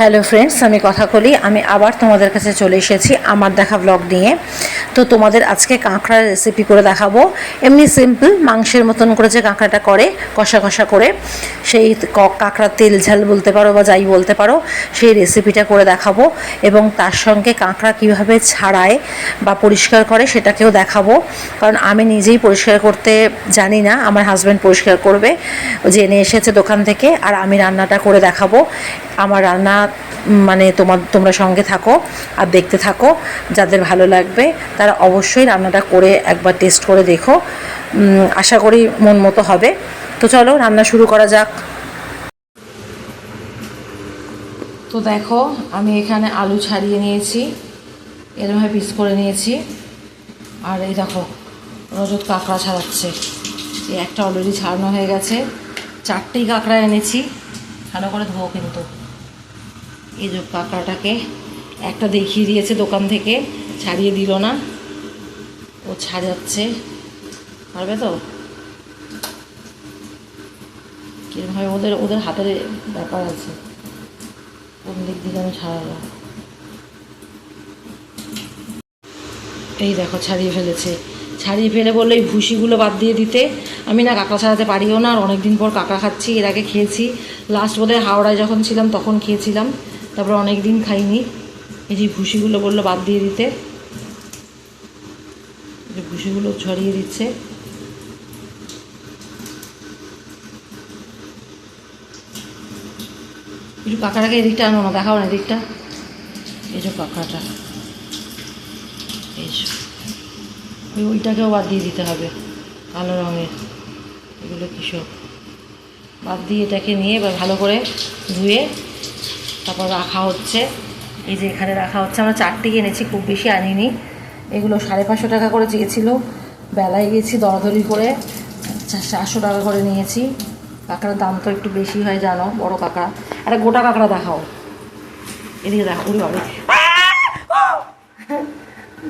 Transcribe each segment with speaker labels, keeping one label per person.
Speaker 1: Hello friends, আমি কথা বলি। আমি আবার তোমাদের কাছে চলে এসেছি আমার দেখা ব্লগ নিয়ে। তো তোমাদের আজকে কাঁকড়ার রেসিপি করে দেখাবো। এমনি সিম্পল মাংসের মতন করে যে কাঁকড়াটা করে কষা কষা করে, সেই কাঁকড়ার তেল ঝাল বলতে পারো বা যাই বলতে পারো, সেই রেসিপিটা করে দেখাবো। এবং তার সঙ্গে কাঁকড়া কীভাবে ছাড়ায় বা পরিষ্কার করে সেটাকেও দেখাবো। কারণ আমি নিজেই পরিষ্কার করতে জানি না, আমার হাজব্যান্ড পরিষ্কার করবে, জেনে এসেছে দোকান থেকে। আর আমি রান্নাটা করে দেখাবো। আমার রান্না মানে তোমরা সঙ্গে থাকো আর দেখতে থাকো। যাদের ভালো লাগবে তারা অবশ্যই রান্নাটা করে একবার টেস্ট করে দেখো। আশা করি মন মতো হবে। তো চলো রান্না শুরু করা যাক। তো দেখো, আমি এখানে আলু ছাড়িয়ে নিয়েছি, এরমভাবে পিস করে নিয়েছি। আর এই দেখো রজত কাঁকড়া ছাড়াচ্ছে। এই একটা অলরেডি ছাড়ানো হয়ে গেছে। 4টেই কাঁকড়া এনেছি, ভালো করে ধোও কিন্তু। এই যে কাঁকড়াটাকে একটা দেখিয়ে দিয়েছে দোকান থেকে, ছাড়িয়ে দিল না, ও ছাড়াচ্ছে। পারবে তো? কীরকমভাবে ওদের ওদের হাতের ব্যাপার আছে, কোন দিক থেকে আমি ছাড়াবো। এই দেখো ছাড়িয়ে ফেলেছে। ছাড়িয়ে ফেলে বললো এই ভুসিগুলো বাদ দিয়ে দিতে। আমি না কাঁকড়া ছাড়াতে পারিও না, আর অনেক দিন পর কাঁকড়া খাচ্ছি। এর আগে খেয়েছি, লাস্ট বোধহয় হাওড়ায় যখন ছিলাম তখন খেয়েছিলাম, তারপর অনেক দিন খাইনি। এই যে ভুসিগুলো বললো বাদ দিয়ে দিতে, যে ভুসিগুলো ছড়িয়ে দিচ্ছে। একটু কাঁকড়াটাকে এদিকটা আনো না, দেখাও না এদিকটা। এই যে কাঁকড়াটা, এই ওইটাকেও বাদ দিয়ে দিতে হবে, কালো রঙের এগুলো কীসব বাদ দিয়ে এটাকে নিয়ে এবার ভালো করে ধুয়ে তারপর রাখা হচ্ছে। এই যে এখানে রাখা হচ্ছে। আমরা 4টেই এনেছি, খুব বেশি আনিনি। এগুলো 550 টাকা করে চেয়েছিল, বেলায় গেছি দরাদরি করে 400 টাকা করে নিয়েছি। কাঁকড়ার দাম তো একটু বেশি হয় জানো, বড় কাঁকড়া। একটা গোটা কাঁকড়া দেখাও, এদিকে দেখো। উড়ি বাবা,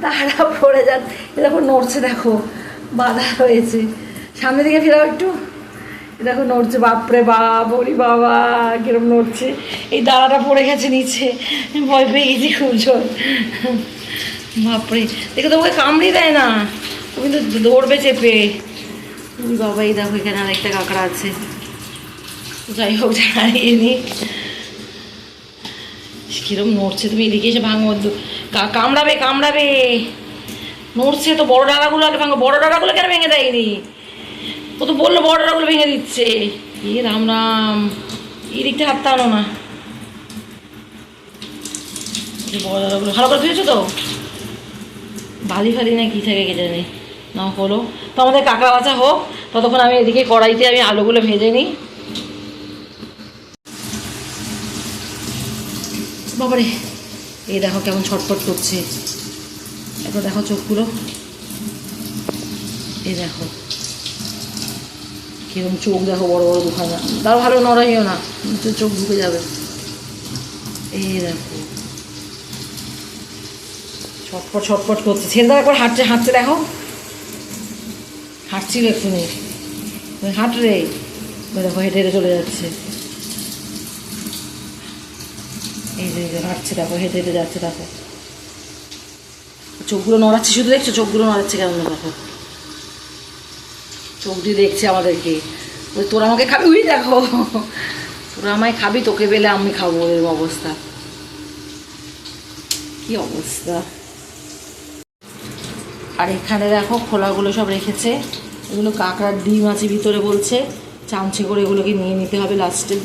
Speaker 1: দাঁড়া পড়ে যান। দেখো নড়ছে, দেখো বাধা হয়েছে। সামনের দিকে ফেরাও একটু, দেখো নড়ছে। বাপরে বাপ, ওরি বাবা কিরম নড়ছে। এই দাঁড়াটা পড়ে গেছে নিচে, ভয় পেয়ে গেছি খুব জোর। বাপরে, দেখো তোমাকে কামড়িয়ে দেয় না, তুমি তো দৌড়বে চেপে। ওরি বাবা, এই দেখো এখানে আরেকটা কাঁকড়া আছে। যাই হোক, জানিয়ে নি কিরম নড়ছে। তুমি এদিকে এসে ভাঙো, কামড়াবে কামড়াবে, নড়ছে তো। বড় ডালাগুলো আগে ভাঙো। বড় ডালাগুলো কেন ভেঙে দেয়নি? ও তো বললো বড় ডালাগুলো ভেঙে দিচ্ছে। এ রাম রাম, এই দিকটা হাতটা আনো না। বড় ডালাগুলো ভালো করে ধুয়েছো তো? বালি ফালি না কি থাকে কে জানি না। হলো তো, আমাদের কাঁকড়া বাছা হোক, ততক্ষণ আমি এদিকে কড়াইতে আমি আলুগুলো ভেজে নিই। বাবারে, এই দেখো কেমন ছটফট করছে। একবার দেখো চোখগুলো, এই দেখো কিরকম চোখ, দেখো বড় বড় দুখানা। তাও ভালো নড়াইও না, চোখ ঢুকে যাবে। এই দেখো ছটফট ছটফট করছে। ছেলেটা একবার হাঁটছে হাঁটছে, দেখো হাঁটছিল এক্ষুনি। হাঁট রে, দেখো হেঁটে হেঁটে চলে যাচ্ছে। এই যে হাঁটছে, দেখো হেঁটে হেঁটে যাচ্ছে। দেখো চোখগুলো নড়াচ্ছে, শুধু দেখছো চোখগুলো নড়াচ্ছে কেমন। দেখো চোখ দিয়ে দেখছে আমাদেরকে। ওই তোরা আমাকে খাবি, উই দেখো তোরা আমায় খাবি, তোকে পেলে আমি খাবো। এরকম অবস্থা, কি অবস্থা। আর এখানে দেখো খোলাগুলো সব রেখেছে। এগুলো কাঁকড়ার ডিম আছে ভিতরে বলছে। চামচে করে এগুলোকে নিয়ে নিতে হবে, লাস্টে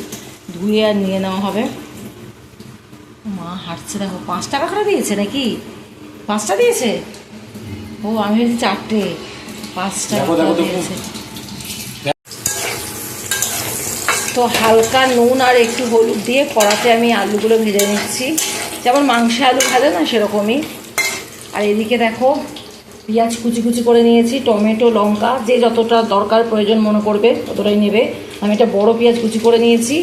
Speaker 1: ধুয়ে আর নিয়ে নেওয়া হবে। মা হাঁটছে, দেখো 5টা কাঁকড়া দিয়েছে নাকি? 5টা দিয়েছে? ও আমি ভেবেছি 4টে। 5টা কাঁকড়া দিয়েছে। তো হালকা নুন আর একটু হলুদ দিয়ে কড়াতে আমি আলুগুলো ভেজে নিচ্ছি, যেমন মাংসে আলু ভাজে না সেরকমই। আর এদিকে দেখো পেঁয়াজ কুচি কুচি করে নিয়েছি, টমেটো লঙ্কা যে যতটা দরকার প্রয়োজন মনে করবে ততটাই নেবে। আমি একটা বড় পেঁয়াজ কুচি করে নিয়েছি,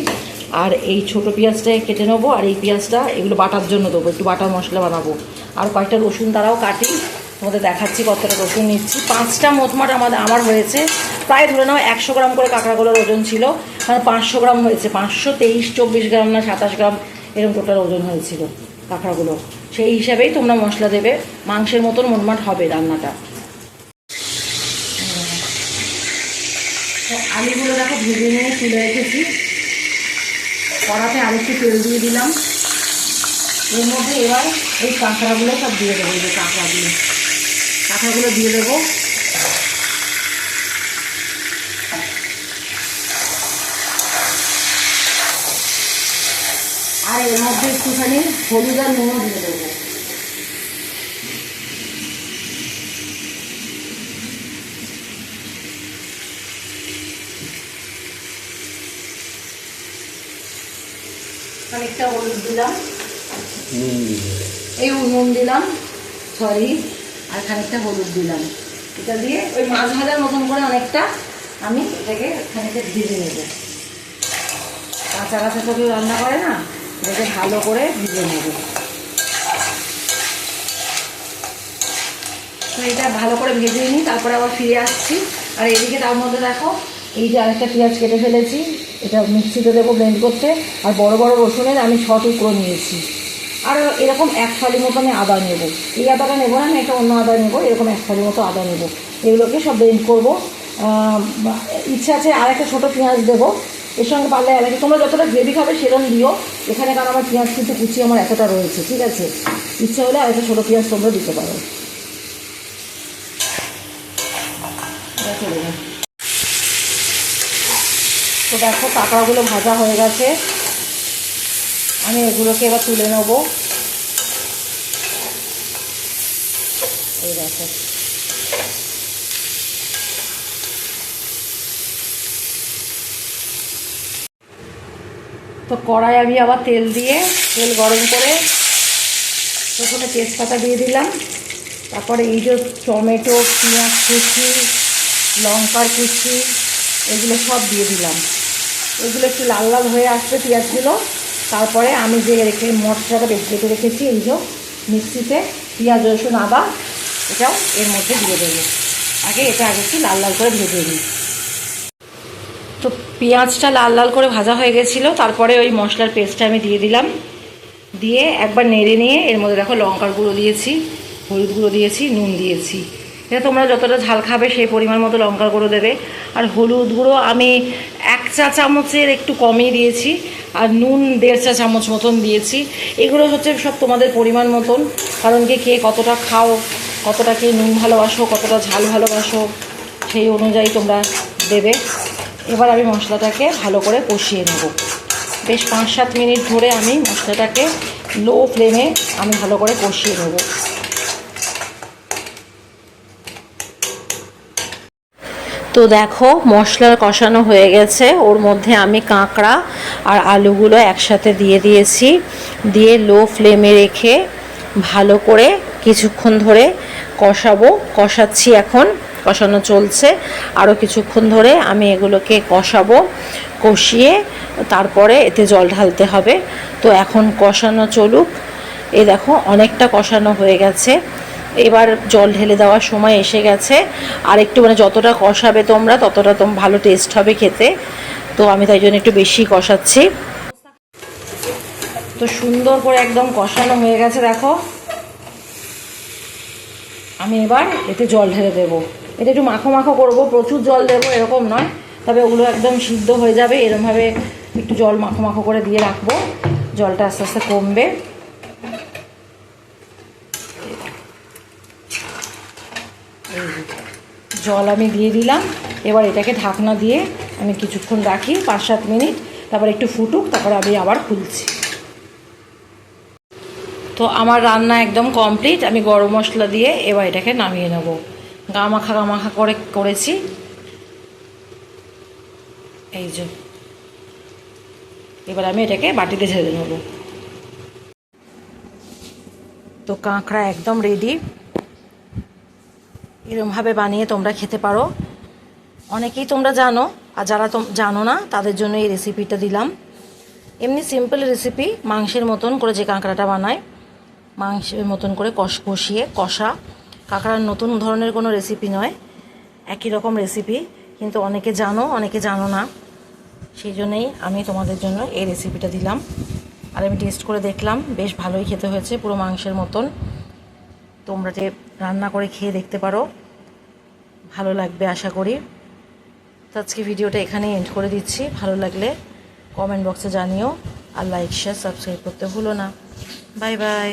Speaker 1: আর এই ছোট পেঁয়াজটাকে কেটে নেবো। আর এই পেঁয়াজটা এগুলো বাটার জন্য দেবো, একটু বাটার মশলা বানাবো। আর কয়েকটা রসুন তারাও কাটি, তোমাদের দেখাচ্ছি কতটা রসুন নিচ্ছি। 5টা মোটমাট আমার হয়েছে, প্রায় ধরে নাও 100 গ্রাম করে কাঁকড়াগুলোর ওজন ছিল, মানে 500 গ্রাম হয়েছে। 523-24 গ্রাম না 27 গ্রাম এরকম টোটাল ওজন হয়েছিল কাঁকড়াগুলো। সেই হিসাবেই তোমরা মশলা দেবে, মাংসের মতন মোটমাট হবে রান্নাটা। তো আলুগুলো দেখো ভেজে নিয়ে তুলে রেখেছি, কড়াতে আরেকটু তেল দিয়ে দিলাম। এর মধ্যে এবার এই কাঁকড়াগুলো সব দিয়ে দেবো, এই যে কাঁকড়াগুলো দিয়ে দেবো। আর এর মধ্যে একটুখানি হলুদ আর নুনও দিয়ে দেবো। খানিকটা হলুদ দিলাম, এই নুন দিলাম, সরি, আর খানিকটা হলুদ দিলাম। এটা দিয়ে ওই মাছ ভাজার মতন করে অনেকটা আমি এটাকে খানিকটা ভেজে নেব। কাঁচা কাঁচা তো কেউ রান্না করে না, এটাকে ভালো করে ভেজে নেব। তো এটা ভালো করে ভেজে নিই, তারপরে আবার ফিরে আসছি। আর এদিকে তার মধ্যে দেখো এই যে আরেকটা পেঁয়াজ কেটে ফেলেছি, এটা মিক্সিতে দেবো ব্লেন্ড করতে। আর বড় বড় রসুনের আমি 6 টুকরো নিয়েছি। আর এরকম 1 ফালি মতো আমি আদা নেব। এই আদাটা নেবো না, আমি একটা অন্য আদা নেবো, এরকম 1 ফালি মতো আদা নেব। এগুলোকে সব ব্লেন্ড করবো। ইচ্ছা আছে আর একটা ছোটো পেঁয়াজ দেবো এর সঙ্গে, পারলে এলাকা তোমরা যতটা গ্রেভি খাবে সেরকম দিও। এখানে কারণ আমার পেঁয়াজ কিন্তু কুচি আমার এতটা রয়েছে, ঠিক আছে? ইচ্ছা হলে আর একটা ছোটো পেঁয়াজ তোমরা দিতে পারো। তো দেখো কাঁকড়াগুলো ভাজা হয়ে গেছে, আমি এগুলোকে এবার তুলে নেব। এই দেখো তো কড়াই আমি আবার তেল দিয়ে, তেল গরম করে প্রথমে তেজপাতা দিয়ে দিলাম। তারপরে এই যে টমেটো, পেঁয়াজ কুচি, লঙ্কার কুচি, এগুলো সব দিয়ে দিলাম। এগুলো একটু লাল লাল হয়ে আসবে পেঁয়াজগুলো। তারপরে আমি যে মশলাটা বেটে রেখেছি, এই যে মিক্সিতে পেঁয়াজ রসুন আদা, এটাও এর মধ্যে দিয়ে দেবো। আগে একটু লাল লাল করে ভেজে নিই। তো পেঁয়াজটা লাল লাল করে ভাজা হয়ে গেছিলো, তারপরে ওই মশলার পেস্টটা আমি দিয়ে দিলাম। দিয়ে একবার নেড়ে নিয়ে এর মধ্যে দেখো লঙ্কার গুঁড়ো দিয়েছি, হলুদ গুঁড়ো দিয়েছি, নুন দিয়েছি। এটা তোমরা যতটা ঝাল খাবে সেই পরিমাণ মতো লঙ্কার গুঁড়ো দেবে। আর হলুদ গুঁড়ো আমি 1 চা চামচের একটু কমই দিয়েছি, আর নুন 1.5 চা চামচ মতন দিয়েছি। এগুলো হচ্ছে সব তোমাদের পরিমাণ মতন, কারণ কি কে কতটা খাও, কতটা কে নুন ভালোবাসো, কতটা ঝাল ভালোবাসো, সেই অনুযায়ী তোমরা দেবে। এবার আমি মশলাটাকে ভালো করে কষিয়ে নেব। বেশ 5-7 মিনিট ধরে আমি মশলাটাকে লো ফ্লেমে আমি ভালো করে কষিয়ে নেব। তো দেখো মশলার কষানো হয়ে গেছে, ওর মধ্যে আমি কাঁকড়া আর আলুগুলো একসাথে দিয়ে দিয়েছি। দিয়ে লো ফ্লেমে রেখে ভালো করে কিছুক্ষণ ধরে কষাচ্ছি। এখন কষানো চলছে, আরও কিছুক্ষণ ধরে আমি এগুলোকে কষিয়ে তারপরে এতে জল ঢালতে হবে। তো এখন কষানো চলুক। এই দেখো অনেকটা কষানো হয়ে গেছে, এবার জল ঢেলে দেওয়ার সময় এসে গেছে। আর একটু যতটা কষাবে তোমরা ততটা ভালো টেস্ট হবে খেতে। তো আমি তাই জন্য একটু বেশি কষাচ্ছি। তো সুন্দর করে একদম কষানো হয়ে গেছে দেখো। আমি এবার এতে জল ঢেলে দেবো। এটা একটু মাখো মাখো করবো, প্রচুর জল দেবো এরকম নয়, তবে ওগুলো একদম সিদ্ধ হয়ে যাবে। এরকমভাবে একটু জল মাখো মাখো করে দিয়ে রাখবো, জলটা আস্তে আস্তে কমবে। জল আমি দিয়ে দিলাম। এবার এটাকে ঢাকনা দিয়ে আমি কিছুক্ষণ রাখি, 5-7 মিনিট, তারপর একটু ফুটুক, তারপর আমি আবার খুলছি। তো আমার রান্না একদম কমপ্লিট। আমি গরম মশলা দিয়ে এবার এটাকে নামিয়ে নেব। গা মাখা করেছি। এই যে এবার আমি এটাকে বাটিতে ঢেলে নেব। তো কাঁকড়া একদম রেডি। এরকমভাবে বানিয়ে তোমরা খেতে পারো। অনেকেই তোমরা জানো, আর যারা জানো না তাদের জন্য এই রেসিপিটা দিলাম। এমনি সিম্পল রেসিপি, মাংসের মতন করে যে কাঁকড়াটা বানায়, মাংসের মতন করে কষিয়ে কষা। কাঁকড়ার নতুন ধরনের কোনো রেসিপি নয়, একই রকম রেসিপি, কিন্তু অনেকে জানো অনেকে জানো না, সেই জন্যেই আমি তোমাদের জন্য এই রেসিপিটা দিলাম। আর আমি টেস্ট করে দেখলাম, বেশ ভালোই খেতে হয়েছে, পুরো মাংসের মতন। তোমরা যে রান্না করে খেয়ে দেখতে পারো, ভালো লাগবে আশা করি। তো আজকে ভিডিওটা এখানেই এন্ড করে দিচ্ছি। ভালো লাগলে কমেন্ট বক্সে জানিও, আর লাইক শেয়ার সাবস্ক্রাইব করতে ভুলো না। Bye bye.